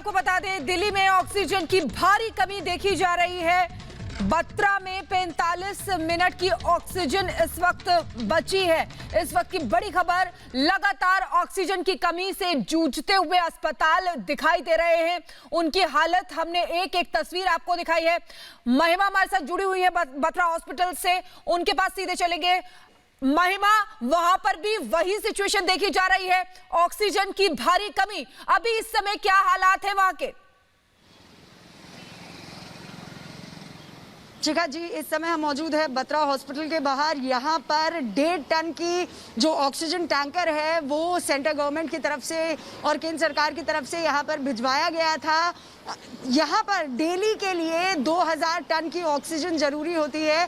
आपको बता दें, दिल्ली में ऑक्सीजन की भारी कमी देखी जा रही है। बत्रा में 45 मिनट की ऑक्सीजन इस वक्त बची है। इस वक्त की बड़ी खबर, लगातार ऑक्सीजन की कमी से जूझते हुए अस्पताल दिखाई दे रहे हैं। उनकी हालत, हमने एक एक तस्वीर आपको दिखाई है। महिमा हमारे साथ जुड़ी हुई है बत्रा हॉस्पिटल से, उनके पास सीधे चलेंगे। महिमा, वहां पर भी वही सिचुएशन देखी जा रही है, ऑक्सीजन की भारी कमी। अभी इस समय क्या हालात है वहां के? शिखा जी, इस समय हम मौजूद है बत्रा हॉस्पिटल के बाहर। यहाँ पर 1.5 टन की जो ऑक्सीजन टैंकर है वो सेंट्रल गवर्नमेंट की तरफ से और केंद्र सरकार की तरफ से यहाँ पर भिजवाया गया था। यहाँ पर डेली के लिए 2000 टन की ऑक्सीजन जरूरी होती है।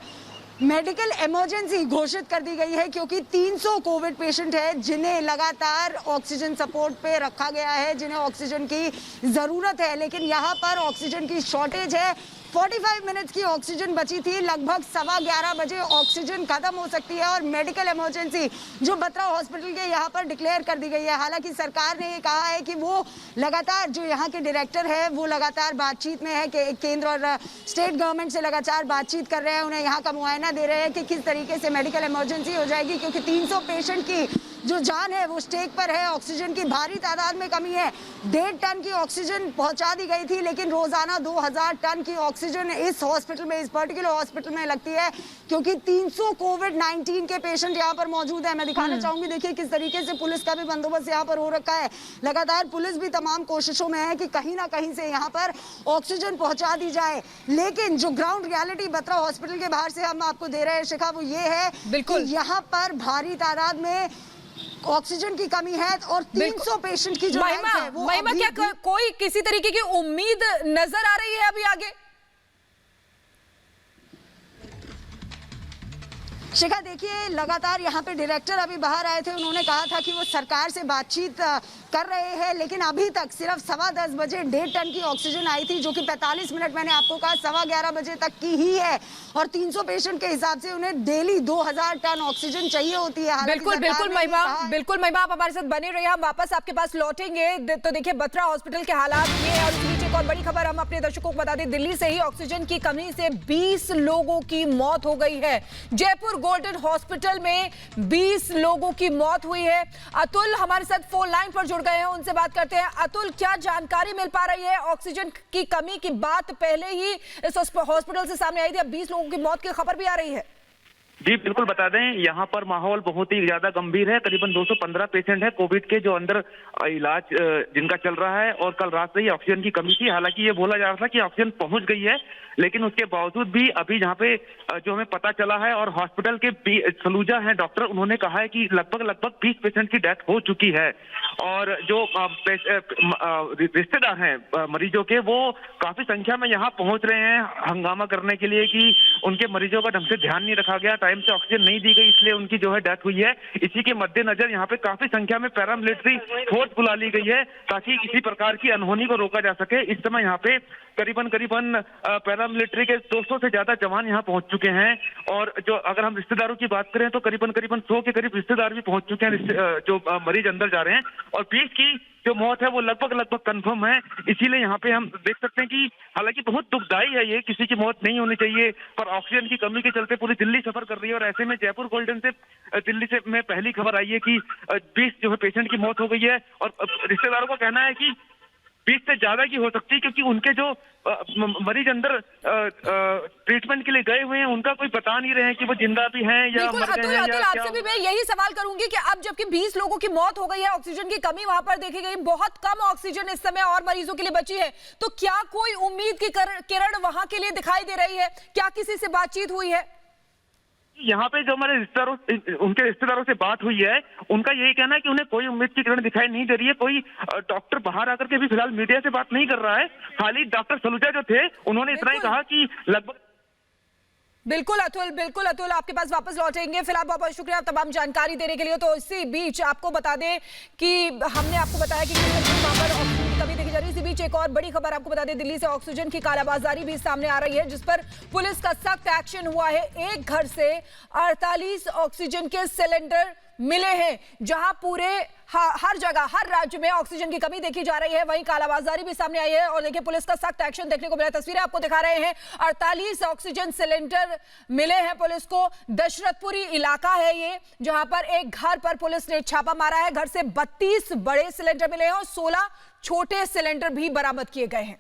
मेडिकल इमरजेंसी घोषित कर दी गई है क्योंकि 300 कोविड पेशेंट है जिन्हें लगातार ऑक्सीजन सपोर्ट पे रखा गया है, जिन्हें ऑक्सीजन की ज़रूरत है। लेकिन यहाँ पर ऑक्सीजन की शॉर्टेज है। 45 मिनट्स की ऑक्सीजन बची थी, लगभग 11:15 बजे ऑक्सीजन खत्म हो सकती है और मेडिकल इमरजेंसी जो बत्रा हॉस्पिटल के यहाँ पर डिक्लेयर कर दी गई है। हालांकि सरकार ने ये कहा है कि वो लगातार, जो यहाँ के डायरेक्टर है वो लगातार बातचीत में है कि केंद्र और स्टेट गवर्नमेंट से लगातार बातचीत कर रहे हैं, उन्हें यहाँ का मुआयना दे रहे हैं कि किस तरीके से मेडिकल इमरजेंसी हो जाएगी, क्योंकि 300 पेशेंट की जो जान है वो स्टेक पर है। ऑक्सीजन की भारी तादाद में कमी है। 1.5 टन की ऑक्सीजन पहुंचा दी गई थी, लेकिन रोजाना 2000 टन की ऑक्सीजन इस हॉस्पिटल में, इस पर्टिकुलर हॉस्पिटल में लगती है क्योंकि 300 कोविड-19 के पेशेंट यहाँ पर मौजूद है। मैं दिखाना चाहूंगी, देखिए किस तरीके से पुलिस का भी बंदोबस्त यहाँ पर हो रखा है। लगातार पुलिस भी तमाम कोशिशों में है कि कहीं ना कहीं से यहाँ पर ऑक्सीजन पहुंचा दी जाए। लेकिन जो ग्राउंड रियलिटी बत्रा हॉस्पिटल के बाहर से हम आपको दे रहे हैं शिखा, वो ये है कि यहाँ पर भारी तादाद में ऑक्सीजन की कमी है और 300 पेशेंट की जो महिमा, है वो महिमा क्या कोई किसी तरीके की उम्मीद नजर आ रही है अभी आगे? शिखा, देखिए लगातार यहाँ पे डायरेक्टर अभी बाहर आए थे, उन्होंने कहा था कि वो सरकार से बातचीत कर रहे हैं, लेकिन अभी तक सिर्फ 10:15 बजे 1.5 टन की ऑक्सीजन आई थी, जो कि 45 मिनट मैंने आपको कहा 11:15 बजे तक की ही है। और 300 पेशेंट के हिसाब से उन्हें डेली 2000 टन ऑक्सीजन चाहिए होती है। बिल्कुल महिमा, आप हमारे साथ बने रहिए, हम वापस आपके पास लौटेंगे। तो देखिए बत्रा हॉस्पिटल के हालात ये है। और इस बीच एक और बड़ी खबर हम अपने दर्शकों को बता दें, दिल्ली से ही ऑक्सीजन की कमी से 20 लोगों की मौत हो गई है। जयपुर गोल्डन हॉस्पिटल में 20 लोगों की मौत हुई है। अतुल हमारे साथ फोन लाइन पर जुड़ गए हैं, उनसे बात करते हैं। अतुल, क्या जानकारी मिल पा रही है? ऑक्सीजन की कमी की बात पहले ही इस हॉस्पिटल से सामने आई थी, अब 20 लोगों की मौत की खबर भी आ रही है। जी बिल्कुल, बता दें यहाँ पर माहौल बहुत ही ज्यादा गंभीर है। करीबन 215 पेशेंट है कोविड के जो अंदर इलाज जिनका चल रहा है, और कल रात से ही ऑक्सीजन की कमी थी। हालांकि ये बोला जा रहा था कि ऑक्सीजन पहुंच गई है, लेकिन उसके बावजूद भी अभी यहाँ पे जो हमें पता चला है, और हॉस्पिटल के सलूजा है डॉक्टर, उन्होंने कहा है कि लगभग 20 पेशेंट की डेथ हो चुकी है। और जो रिश्तेदार हैं मरीजों के, वो काफी संख्या में यहाँ पहुंच रहे हैं हंगामा करने के लिए कि उनके मरीजों का ढंग से ध्यान नहीं रखा गया, टाइम से ऑक्सीजन नहीं दी गई, इसलिए उनकी जो है डेथ हुई है। इसी के मद्देनजर यहाँ पे काफी संख्या में पैरामिलिट्री फोर्स बुला ली गई है ताकि किसी प्रकार की अनहोनी को रोका जा सके। इस समय यहाँ पे करीबन पैरामिलिट्री के 200 से ज्यादा जवान यहाँ पहुंच चुके हैं। और जो अगर हम रिश्तेदारों की बात करें तो करीबन 100 के करीब रिश्तेदार भी पहुंच चुके हैं जो मरीज अंदर जा रहे हैं। और 20 की जो मौत है वो लगभग कंफर्म है। इसीलिए यहाँ पे हम देख सकते हैं कि हालांकि बहुत दुखदाई है ये, किसी की मौत नहीं होनी चाहिए, पर ऑक्सीजन की कमी के चलते पूरी दिल्ली सफर कर रही है। और ऐसे में जयपुर गोल्डन से दिल्ली से में पहली खबर आई है कि 20 जो है पेशेंट की मौत हो गई है। और रिश्तेदारों का कहना है कि 20 से ज्यादा की हो सकती है, क्योंकि उनके जो मरीज अंदर ट्रीटमेंट के लिए गए हुए हैं, उनका कोई बता नहीं रहे हैं कि वो जिंदा भी हैं या मर गए हैं। अतुल, आपसे भी मैं यही सवाल करूंगी कि अब जबकि 20 लोगों की मौत हो गई है, ऑक्सीजन की कमी वहां पर देखी गई, बहुत कम ऑक्सीजन इस समय और मरीजों के लिए बची है, तो क्या कोई उम्मीद की किरण वहां के लिए दिखाई दे रही है? क्या किसी से बातचीत हुई है? यहाँ पे जो हमारे उनके रिश्तेदारों से बात हुई है, उनका यही कहना है कि उन्हें कोई उम्मीद की किरण दिखाई नहीं दे रही है। कोई डॉक्टर बाहर आकर के भी फिलहाल मीडिया से बात नहीं कर रहा है। खाली डॉक्टर सलूजा जो थे, उन्होंने इतना ही कहा कि लगभग। बिल्कुल अतुल, आपके पास वापस लौटेंगे। फिलहाल बहुत बहुत शुक्रिया तमाम जानकारी देने के लिए। तो इसी बीच आपको बता दें कि हमने आपको बताया कि वहां पर ऑक्सीजन की कमी देखी जा रही है। इसी बीच एक और बड़ी खबर आपको बता दें, दिल्ली से ऑक्सीजन की कालाबाजारी भी सामने आ रही है, जिस पर पुलिस का सख्त एक्शन हुआ है। एक घर से 48 ऑक्सीजन के सिलेंडर मिले हैं, जहां पूरे हर जगह, हर राज्य में ऑक्सीजन की कमी देखी जा रही है। वहीं कालाबाजारी भी सामने आई है और देखिए पुलिस का सख्त एक्शन देखने को मिला। तस्वीरें आपको दिखा रहे हैं, 48 ऑक्सीजन सिलेंडर मिले हैं पुलिस को। दशरथपुरी इलाका है ये, जहां पर एक घर पर पुलिस ने छापा मारा है। घर से 32 बड़े सिलेंडर मिले हैं और 16 छोटे सिलेंडर भी बरामद किए गए हैं।